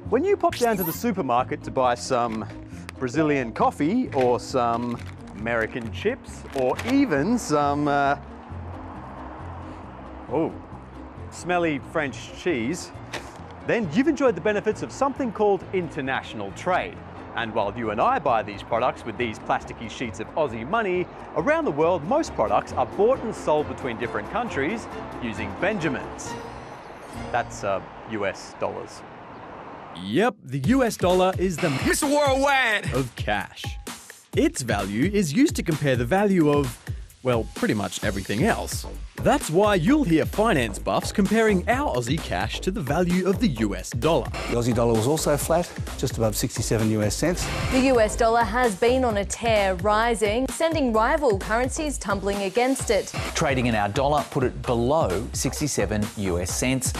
When you pop down to the supermarket to buy some Brazilian coffee or some American chips or even some, smelly French cheese, then you've enjoyed the benefits of something called international trade. And while you and I buy these products with these plasticky sheets of Aussie money, around the world most products are bought and sold between different countries using Benjamins. That's US dollars. Yep, the US dollar is the Mr. Worldwide of cash. Its value is used to compare the value of, well, pretty much everything else. That's why you'll hear finance buffs comparing our Aussie cash to the value of the US dollar. The Aussie dollar was also flat, just above 67 US cents. The US dollar has been on a tear, rising, sending rival currencies tumbling against it. Trading in our dollar put it below 67 US cents.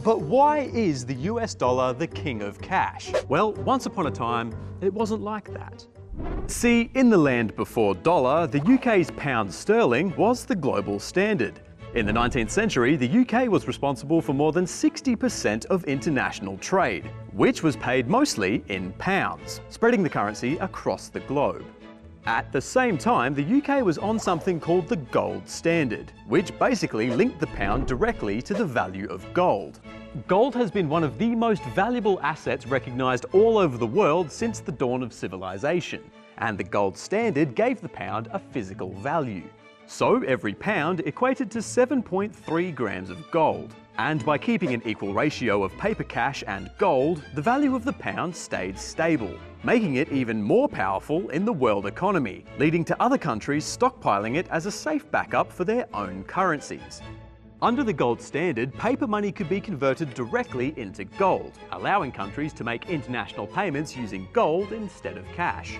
But why is the US dollar the king of cash? Well, once upon a time, it wasn't like that. See, in the land before dollar, the UK's pound sterling was the global standard. In the 19th century, the UK was responsible for more than 60% of international trade, which was paid mostly in pounds, spreading the currency across the globe. At the same time, the UK was on something called the gold standard, which basically linked the pound directly to the value of gold. Gold has been one of the most valuable assets recognised all over the world since the dawn of civilization, and the gold standard gave the pound a physical value. So every pound equated to 7.3 grams of gold. And by keeping an equal ratio of paper cash and gold, the value of the pound stayed stable, making it even more powerful in the world economy, leading to other countries stockpiling it as a safe backup for their own currencies. Under the gold standard, paper money could be converted directly into gold, allowing countries to make international payments using gold instead of cash.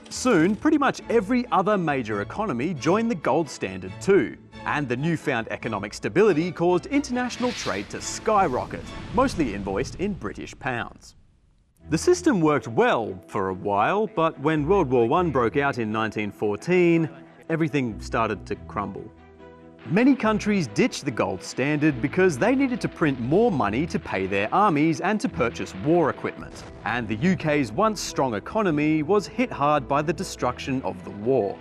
Soon, pretty much every other major economy joined the gold standard too. And the newfound economic stability caused international trade to skyrocket, mostly invoiced in British pounds. The system worked well for a while, but when World War I broke out in 1914, everything started to crumble. Many countries ditched the gold standard because they needed to print more money to pay their armies and to purchase war equipment. And the UK's once strong economy was hit hard by the destruction of the war.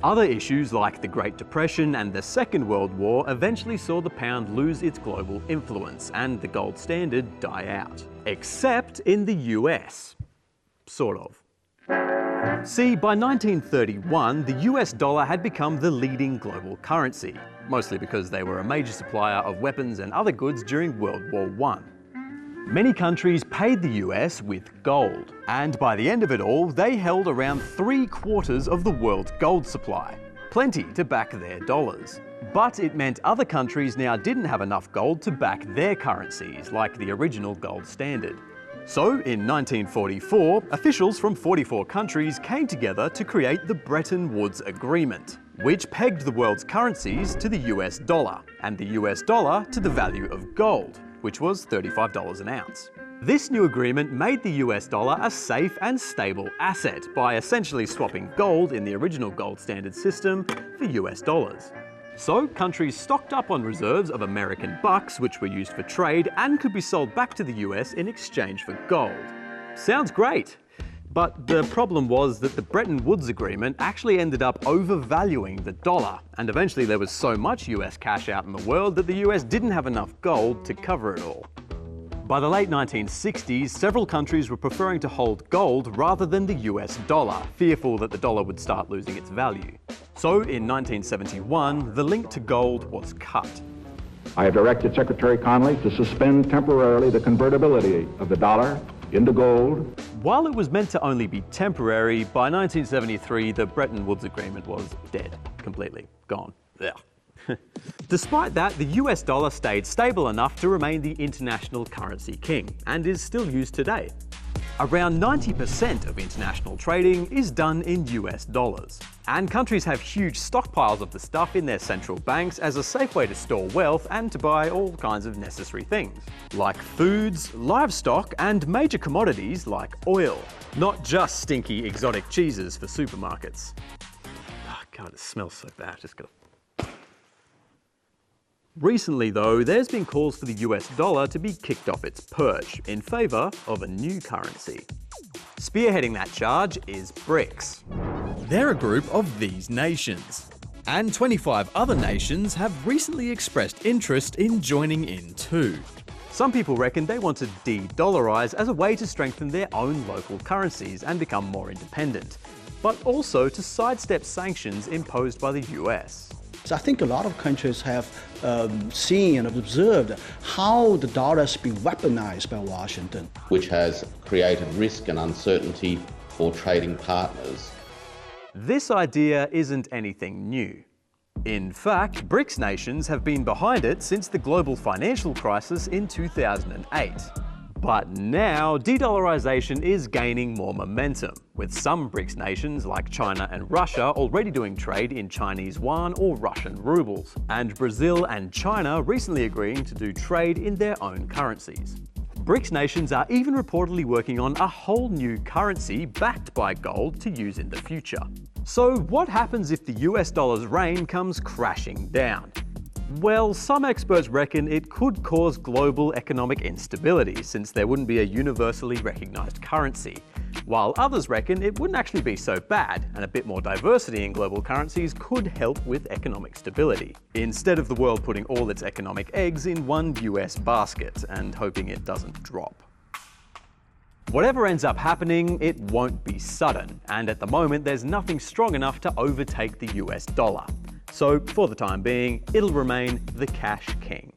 Other issues like the Great Depression and the Second World War eventually saw the pound lose its global influence and the gold standard die out. Except in the US. Sort of. See, by 1931, the US dollar had become the leading global currency, mostly because they were a major supplier of weapons and other goods during World War I. Many countries paid the US with gold, and by the end of it all, they held around 3/4 of the world's gold supply, plenty to back their dollars. But it meant other countries now didn't have enough gold to back their currencies, like the original gold standard. So in 1944, officials from 44 countries came together to create the Bretton Woods Agreement, which pegged the world's currencies to the US dollar, and the US dollar to the value of gold, which was $35 an ounce. This new agreement made the US dollar a safe and stable asset by essentially swapping gold in the original gold standard system for US dollars. So countries stocked up on reserves of American bucks, which were used for trade and could be sold back to the US in exchange for gold. Sounds great. But the problem was that the Bretton Woods Agreement actually ended up overvaluing the dollar, and eventually there was so much US cash out in the world that the US didn't have enough gold to cover it all. By the late 1960s, several countries were preferring to hold gold rather than the US dollar, fearful that the dollar would start losing its value. So in 1971, the link to gold was cut. I have directed Secretary Connally to suspend temporarily the convertibility of the dollar into gold. While it was meant to only be temporary, by 1973 the Bretton Woods Agreement was dead, completely gone. Ugh. Despite that, the US dollar stayed stable enough to remain the international currency king, and is still used today. Around 90% of international trading is done in US dollars. And countries have huge stockpiles of the stuff in their central banks as a safe way to store wealth and to buy all kinds of necessary things, like foods, livestock, and major commodities like oil. Not just stinky exotic cheeses for supermarkets. Oh God, it smells so bad. Just gotta... Recently though, there's been calls for the US dollar to be kicked off its perch in favour of a new currency. Spearheading that charge is BRICS. They're a group of these nations. And 25 other nations have recently expressed interest in joining in too. Some people reckon they want to de-dollarise as a way to strengthen their own local currencies and become more independent, but also to sidestep sanctions imposed by the US. So I think a lot of countries have seen and observed how the dollar has been weaponized by Washington, which has created risk and uncertainty for trading partners. This idea isn't anything new. In fact, BRICS nations have been behind it since the global financial crisis in 2008. But now, de-dollarization is gaining more momentum, with some BRICS nations like China and Russia already doing trade in Chinese yuan or Russian rubles, and Brazil and China recently agreeing to do trade in their own currencies. BRICS nations are even reportedly working on a whole new currency backed by gold to use in the future. So what happens if the US dollar's reign comes crashing down? Well, some experts reckon it could cause global economic instability since there wouldn't be a universally recognised currency, while others reckon it wouldn't actually be so bad and a bit more diversity in global currencies could help with economic stability, instead of the world putting all its economic eggs in one US basket and hoping it doesn't drop. Whatever ends up happening, it won't be sudden, and at the moment there's nothing strong enough to overtake the US dollar. So for the time being, it'll remain the cash king.